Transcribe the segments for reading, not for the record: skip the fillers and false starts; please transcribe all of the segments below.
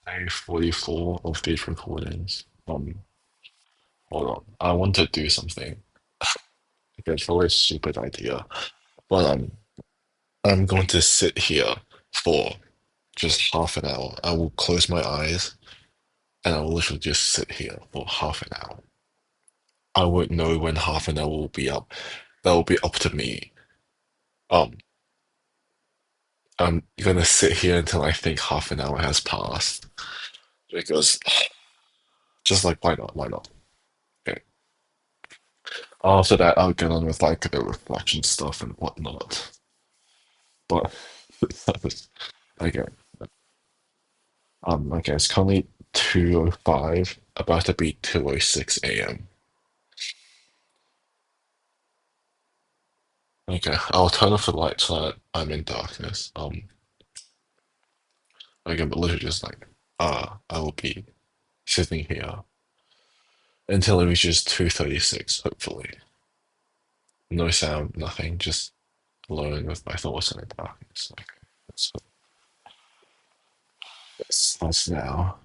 Day 44 of these recordings. Hold on. I want to do something. Okay, it's probably a stupid idea. But I'm going to sit here for just half an hour. I will close my eyes and I will literally just sit here for half an hour. I won't know when half an hour will be up. That will be up to me. Um, I'm gonna sit here until I think half an hour has passed. Because just like why not? Why not? Okay. After that, I'll get on with like the reflection stuff and whatnot. But okay. Okay, it's currently 2:05, about to be 2:06 a.m. Okay, I'll turn off the light so that I'm in darkness. Okay, but literally just like I will be sitting here until it reaches 2:36, hopefully. No sound, nothing, just alone with my thoughts in the darkness. Okay, that's that's now.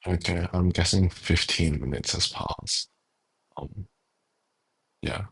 Okay, I'm guessing 15 minutes has passed. Um, yeah.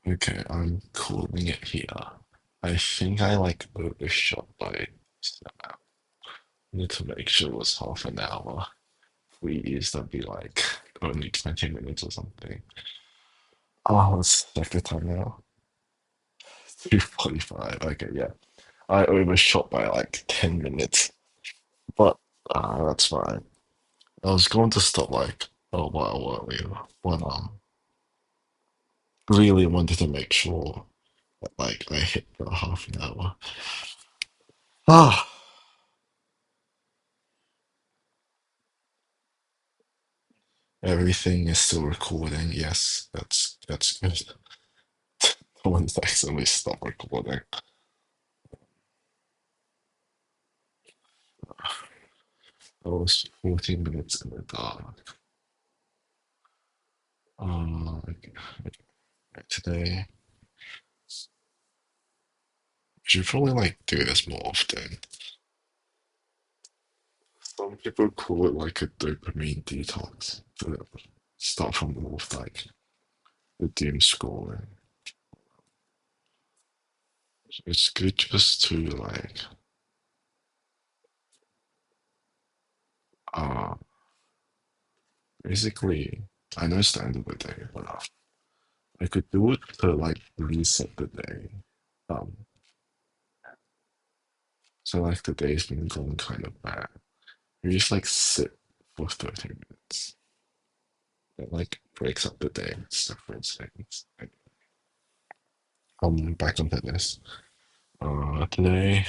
Okay, I'm calling it here. I think I like overshot by some amount. Need to make sure it was half an hour. Please don't be like only 20 minutes or something. Oh, let's check the time now. 2:45. Okay, yeah. I overshot by like 10 minutes. But that's fine. I was going to stop like a while earlier, but really wanted to make sure that like I hit the half an hour. Ah, everything is still recording. Yes, that's good. No one's accidentally stopped recording. I was 14 minutes in the dark. Okay, today I should probably like do this more often. Some people call it like a dopamine detox. To start from more of like the doom scrolling. It's good just to like uh basically I know it's the end of the day, but I could do it to like reset the day. Um so like the day's been going kind of bad. You just like sit for 30 minutes. It like breaks up the day and stuff for things. Back on fitness. Today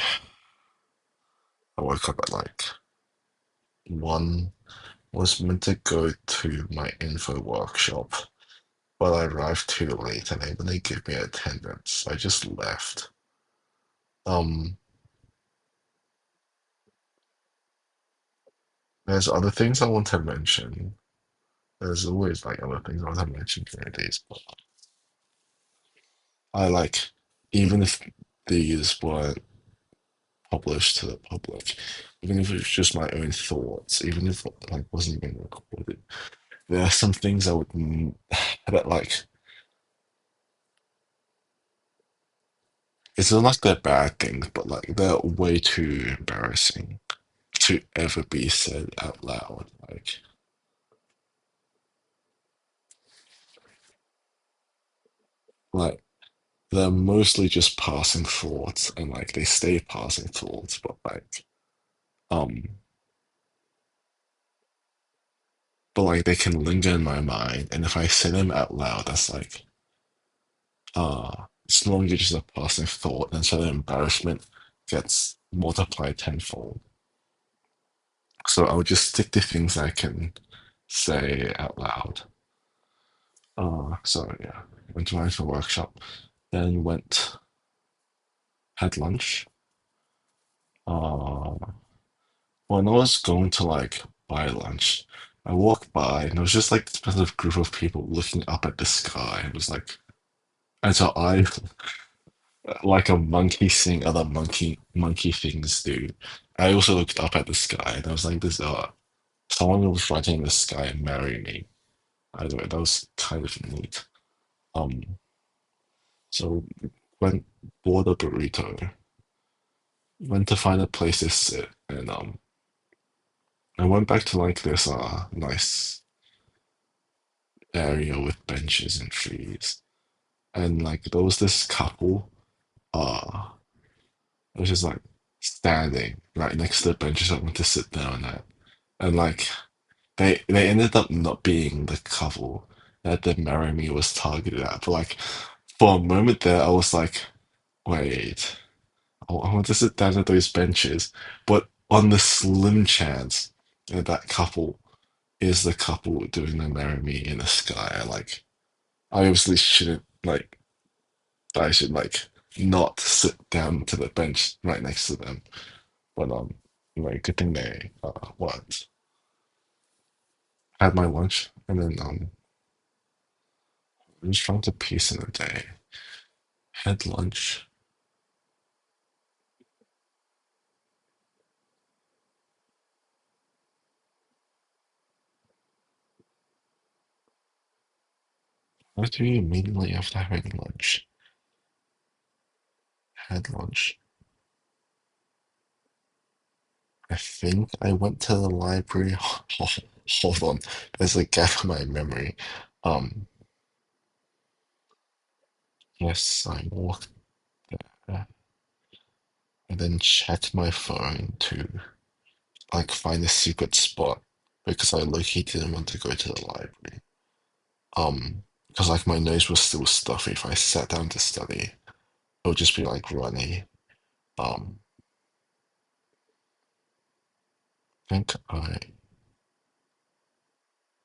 I woke up at like 1, was meant to go to my info workshop, but I arrived too late and they didn't give me attendance. So I just left. Um, there's other things I want to mention. There's always like other things I want to mention during these, but I like even if these weren't published to the public, even if it's just my own thoughts, even if like wasn't even recorded. There are some things I would that like it's not like they're bad things, but like they're way too embarrassing to ever be said out loud. Like they're mostly just passing thoughts, and like they stay passing thoughts, but um, like they can linger in my mind, and if I say them out loud, that's like it's no longer just a passing thought, and so the embarrassment gets multiplied tenfold. So I'll just stick to things I can say out loud. So yeah, went to my workshop, then went had lunch. Uh, when I was going to like buy lunch, I walked by and there was just like this massive group of people looking up at the sky. It was like, and so I, like a monkey seeing other monkey things do. I also looked up at the sky and I was like, this someone was writing in the sky, "Marry me." By the way, that was kind of neat. Um, so went bought a burrito, went to find a place to sit, and I went back to like this nice area with benches and trees. And like there was this couple, uh, it was just like standing right next to the benches I went to sit down at. And like they ended up not being the couple that the Marry Me was targeted at. But like for a moment there I was like, wait, I want to sit down at those benches, but on the slim chance that that couple is the couple doing the Marry Me in the sky, like I obviously shouldn't like I should like not sit down to the bench right next to them. But like good thing they what had my lunch and then I was trying to piece in a day. Had lunch. What do you immediately after having lunch? Had lunch. I think I went to the library. Hold on, there's a gap in my memory. Um, yes, I walked there and then checked my phone to like find a secret spot because I low-key didn't want to go to the library. Because like my nose was still stuffy. If I sat down to study, it would just be like runny. Um, I think I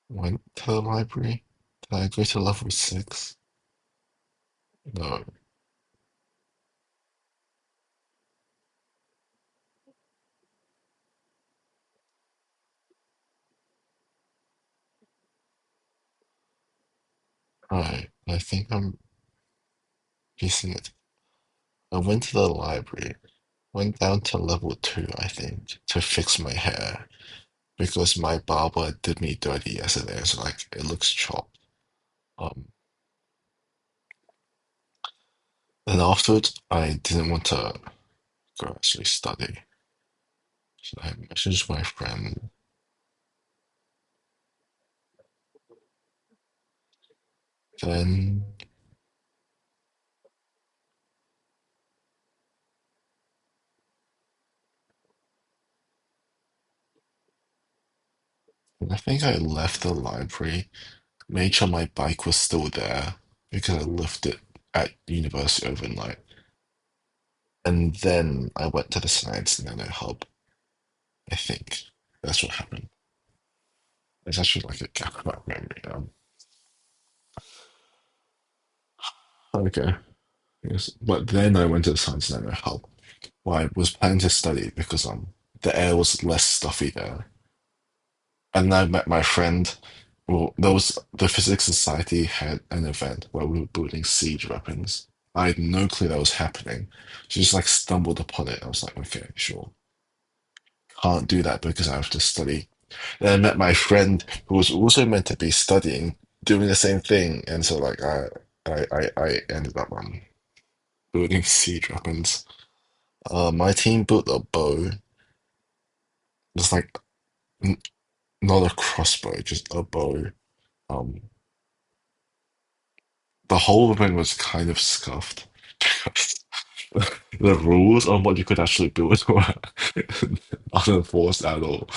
went to the library. Did I go to level six? No. Right. I think I'm piecing it. I went to the library, went down to level two, I think, to fix my hair because my barber did me dirty yesterday. So like it looks chopped. Um, and afterwards, I didn't want to go actually study. So I messaged my friend. Then I think I left the library, made sure my bike was still there because I left it at university overnight. And then I went to the Science Nano Hub. I think that's what happened. It's actually like a gap in my memory. Okay. Yes. But then I went to the Science Nano Hub where I was planning to study because the air was less stuffy there. And I met my friend. Well, there was the Physics Society had an event where we were building siege weapons. I had no clue that was happening. She just like stumbled upon it. I was like, okay, sure. can't do that because I have to study. Then I met my friend who was also meant to be studying, doing the same thing, and so like I ended up building siege weapons. My team built a bow. It's like n not a crossbow, just a bow. Um, the whole thing was kind of scuffed because the rules on what you could actually build were unenforced at all.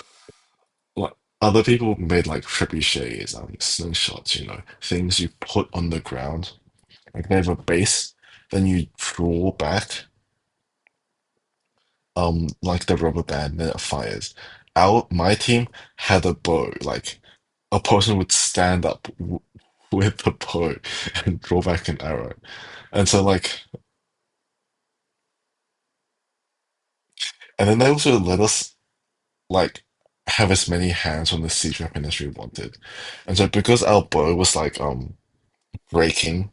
Like other people made like trebuchets and slingshots, things you put on the ground. Like they have a base, then you draw back, like the rubber band, then it fires. My team had a bow, like a person would stand up with the bow and draw back an arrow. And so like, and then they also let us like have as many hands on the siege weapon as we wanted. And so because our bow was like breaking,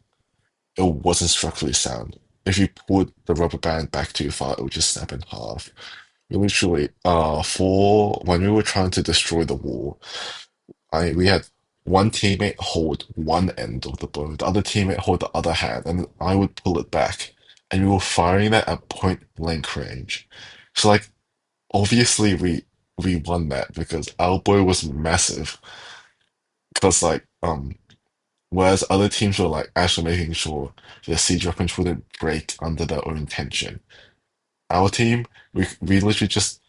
it wasn't structurally sound. If you pulled the rubber band back too far, it would just snap in half. We literally, for when we were trying to destroy the wall, we had one teammate hold one end of the bow, the other teammate hold the other hand, and I would pull it back. And we were firing that at point blank range. So like obviously we won that because our bow was massive. Because like whereas other teams were like actually making sure the siege weapons wouldn't break under their own tension. Our team, we literally just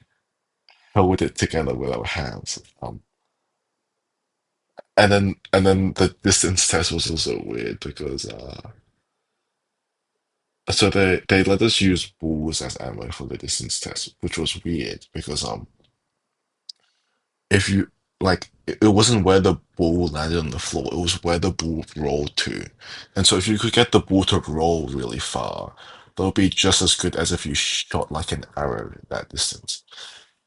held it together with our hands. And then the distance test was also weird because so they let us use balls as ammo for the distance test, which was weird because if you like it wasn't where the ball landed on the floor, it was where the ball rolled to. And so if you could get the ball to roll really far, that would be just as good as if you shot like an arrow at that distance.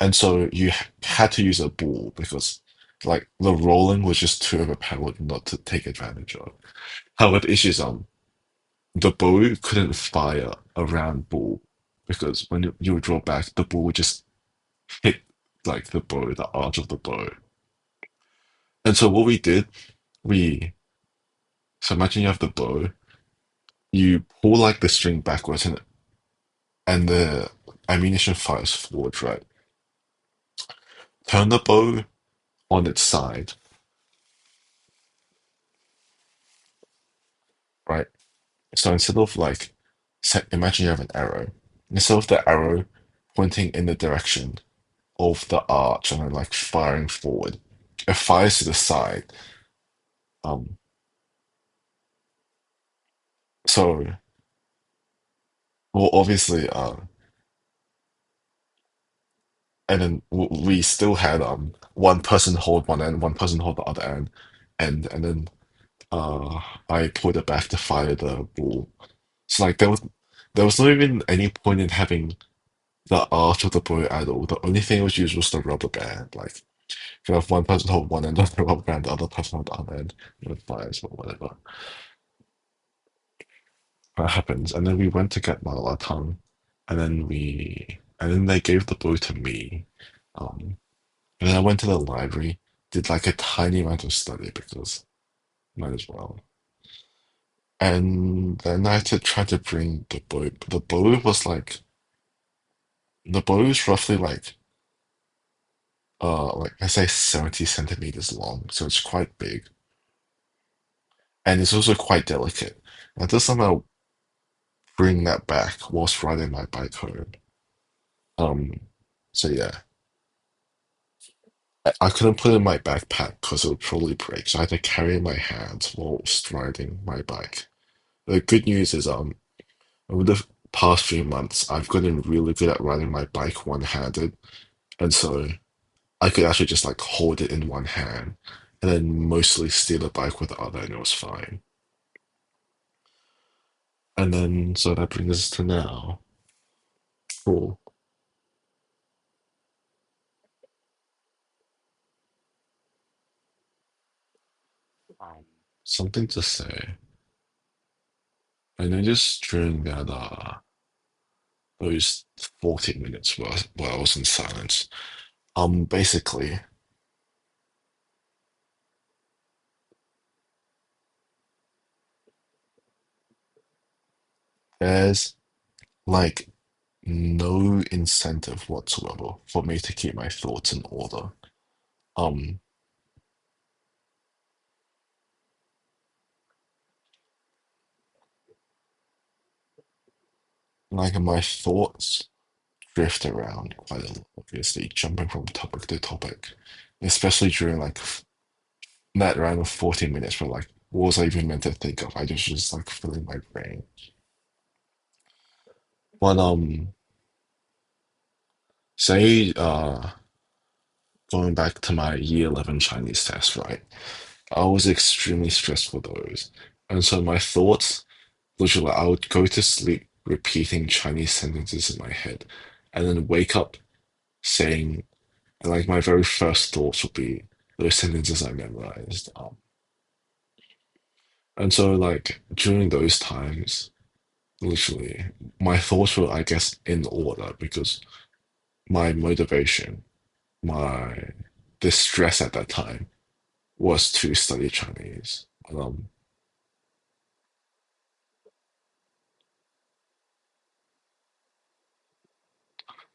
And so you had to use a ball because like the rolling was just too overpowered not to take advantage of. However, the issue is the bow couldn't fire around ball because when you would draw back, the ball would just hit like the bow, the arch of the bow. And so what we did, we so imagine you have the bow, you pull like the string backwards and the ammunition fires forward, right? Turn the bow on its side, right? So instead of like imagine you have an arrow. Instead of the arrow pointing in the direction of the arch and then like firing forward, it fires to the side. Um, so well, obviously, and then we still had one person hold one end, one person hold the other end, and then uh I pulled it back to fire the ball. So like there was not even any point in having the arch of the bow at all. The only thing it was used was the rubber band. Like you have one person hold one end of the rubber band, the other person hold the other end, it fires or whatever. That happens. And then we went to get Mala Tongue, and then they gave the bow to me. Um, and then I went to the library, did like a tiny amount of study because might as well. And then I had to try to bring the bow. The bow was like the bow is roughly like I say 70 centimeters long, so it's quite big. And it's also quite delicate. I had to somehow bring that back whilst riding my bike home. Um, so yeah. I couldn't put it in my backpack because it would probably break, so I had to carry it in my hands whilst riding my bike. The good news is, over the past few months, I've gotten really good at riding my bike one-handed, and so I could actually just like hold it in one hand and then mostly steer the bike with the other, and it was fine. And then, so that brings us to now. Cool. Um, Something to say. I noticed during those 40 minutes where I was in silence. Basically, there's like no incentive whatsoever for me to keep my thoughts in order. Um, like my thoughts drift around quite a lot, obviously, jumping from topic to topic, especially during like that round of 40 minutes where like what was I even meant to think of? I just like filling my brain. But say going back to my year 11 Chinese test, right? I was extremely stressed for those. And so my thoughts, literally, I would go to sleep repeating Chinese sentences in my head and then wake up saying, and like my very first thoughts would be those sentences I memorized. And so, like, during those times, literally, my thoughts were, I guess, in order because my motivation, my the stress at that time was to study Chinese.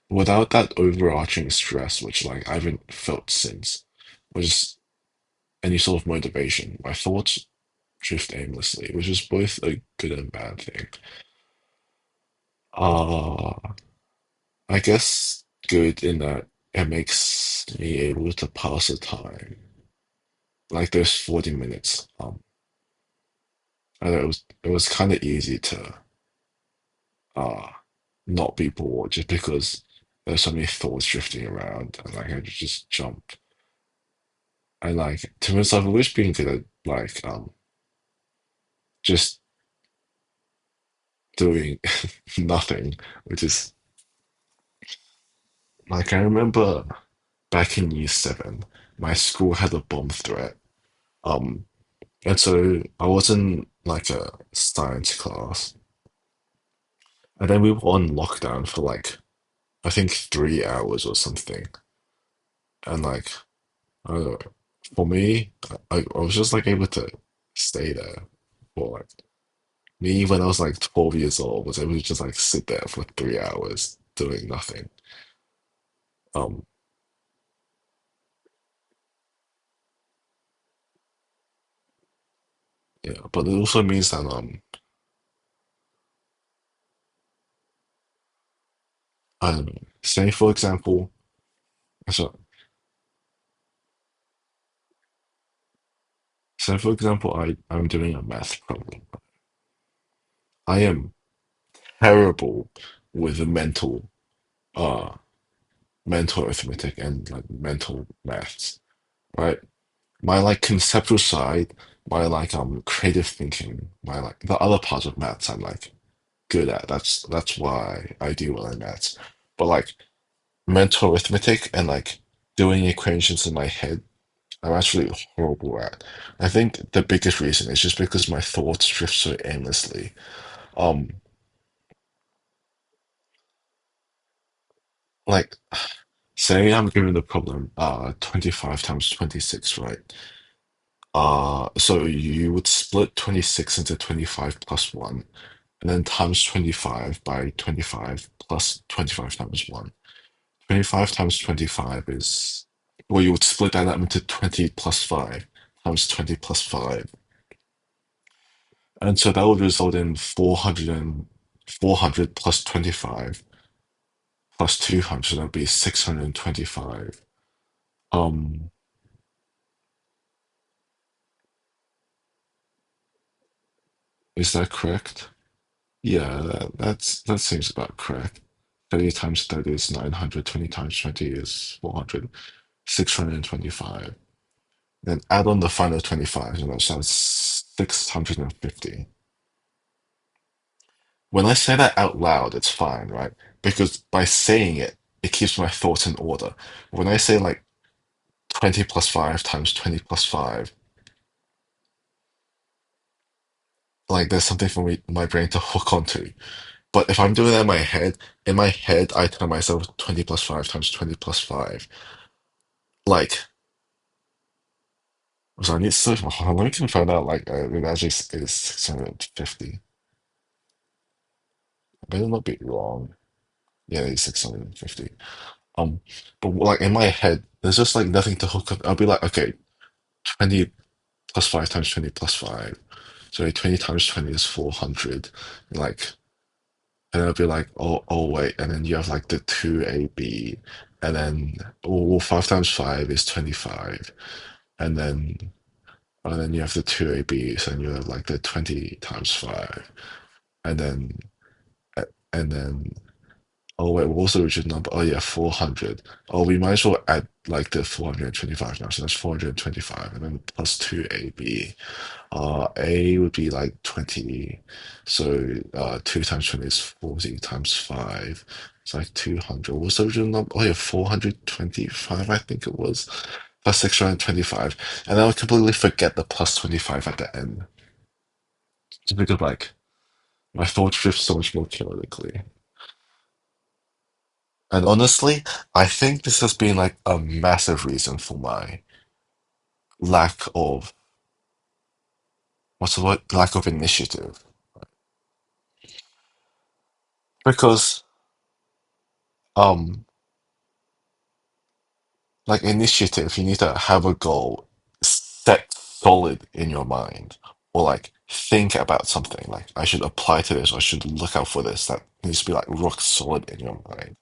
Without that overarching stress, which like I haven't felt since, which is any sort of motivation, my thoughts drift aimlessly, which is both a good and bad thing. Uh, I guess good in that it makes me able to pass the time. Like those 40 minutes. I know it was kind of easy to uh not be bored just because there's so many thoughts drifting around and like I could just jump. And like to be honest, I've always been good at like just doing nothing, which is like I remember back in year seven, my school had a bomb threat. Um, and so I was in like a science class, and then we were on lockdown for like I think 3 hours or something. And like I don't know, for me, I was just like able to stay there for like me when I was like 12 years old was able to just like sit there for 3 hours doing nothing. Um, yeah, but it also means that I don't know. Say for example, so say for example, I'm doing a math problem. I am terrible with the uh mental arithmetic and like mental maths, right? My like conceptual side, my like creative thinking, my like the other parts of maths I'm like good at. That's why I do well in maths. But like mental arithmetic and like doing equations in my head, I'm actually horrible at. I think the biggest reason is just because my thoughts drift so aimlessly. Um, like say I'm given the problem, 25 times 26, right? So you would split 26 into 25 plus 1, and then times 25 by 25 plus 25 times 1. 25 times 25 is, well, you would split that up into 20 plus 5 times 20 plus 5. And so that would result in 400 plus 25 plus 200, that would be 625. Um, is that correct? Yeah, that seems about correct. 30 times 30 is 900, 20 times 20 is 400, 625. Then add on the final 25, so that's 650. When I say that out loud, it's fine, right? Because by saying it, it keeps my thoughts in order. When I say like 20 plus 5 times 20 plus 5, like there's something for my brain to hook onto. But if I'm doing that in my head, I tell myself 20 plus 5 times 20 plus 5. Like, so I need so let me confirm that. Like, it actually is 650. I better not be wrong. Yeah, it's 650. Um, but like in my head, there's just like nothing to hook up. I'll be like, okay, 20 plus 5 times 20 plus 5. So 20 times 20 is 400. Like, and I'll be like, oh wait, and then you have like the 2AB, and then well, 5 times 5 is 25. And then you have the 2ABs, and you have like the 20 times 5. And then and then oh wait, what was the original number? Oh yeah, 400. Oh, we might as well add like the 425 now. So that's 425, and then plus 2AB. A would be like 20. So 2 times 20 is 40 times 5. It's like 200. What was the original number? Oh yeah, 425, I think it was. Plus 625. And then I completely forget the plus 25 at the end. Just because like my thoughts drift so much more chaotically. And honestly, I think this has been like a massive reason for my lack of what's the word? Lack of initiative. Because um like initiative, you need to have a goal set solid in your mind. Or like think about something. Like I should apply to this or I should look out for this. That needs to be like rock solid in your mind.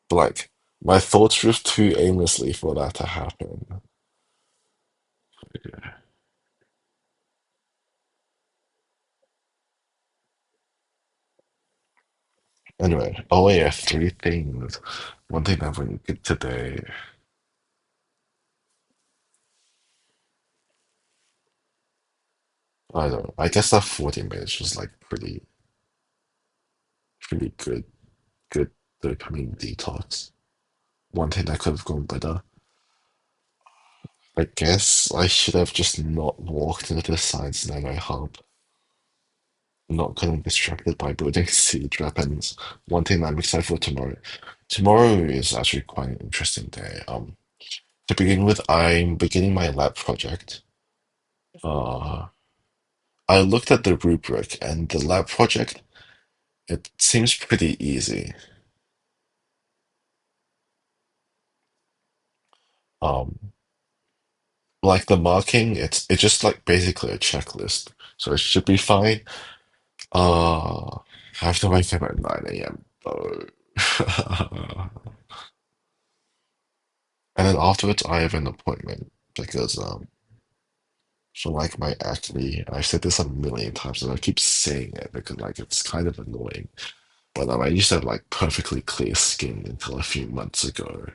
But like my thoughts drift too aimlessly for that to happen. Anyway, oh yeah, three things. One thing that we did today, I don't know. I guess that 40 minutes was like pretty good dopamine detox. One thing that could have gone better. I guess I should have just not walked into the Science Nano Hub, not gotten distracted by building siege weapons. One thing that I'm excited for tomorrow. Tomorrow is actually quite an interesting day. To begin with, I'm beginning my lab project. Uh, I looked at the rubric and the lab project, it seems pretty easy. Um, like the marking, it's just like basically a checklist, so it should be fine. I have to wake up at 9 a.m. though. And then afterwards, I have an appointment because for like my acne, I've said this a million times and I keep saying it because like it's kind of annoying. But I used to have like perfectly clear skin until a few months ago.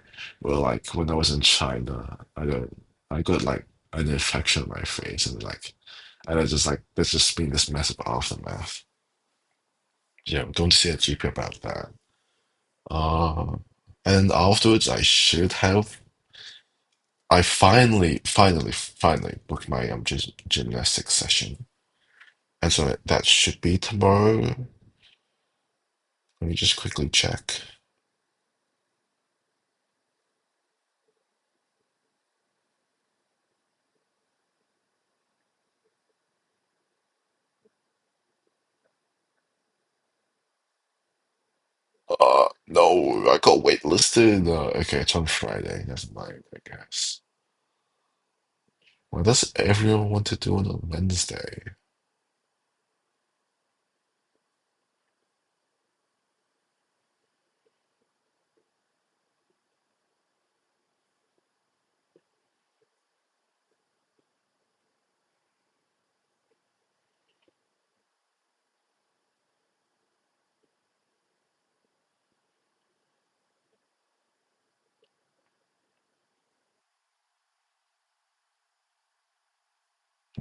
Well, like when I was in China, I got like an infection on my face and I just like there's just been this massive aftermath. Yeah, I'm going to see a GP about that. Uh, and afterwards, I finally booked my gymnastics session, and so that should be tomorrow. Let me just quickly check. No, I got waitlisted. Okay, it's on Friday. Never mind, I guess. What does everyone want to do on a Wednesday?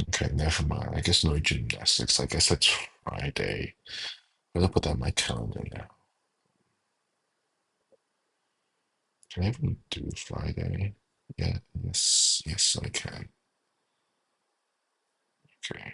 Okay, never mind. I guess no gymnastics. I guess that's Friday. I'm gonna put that in my calendar now. Can I even do Friday? Yeah, yes, I can. Okay.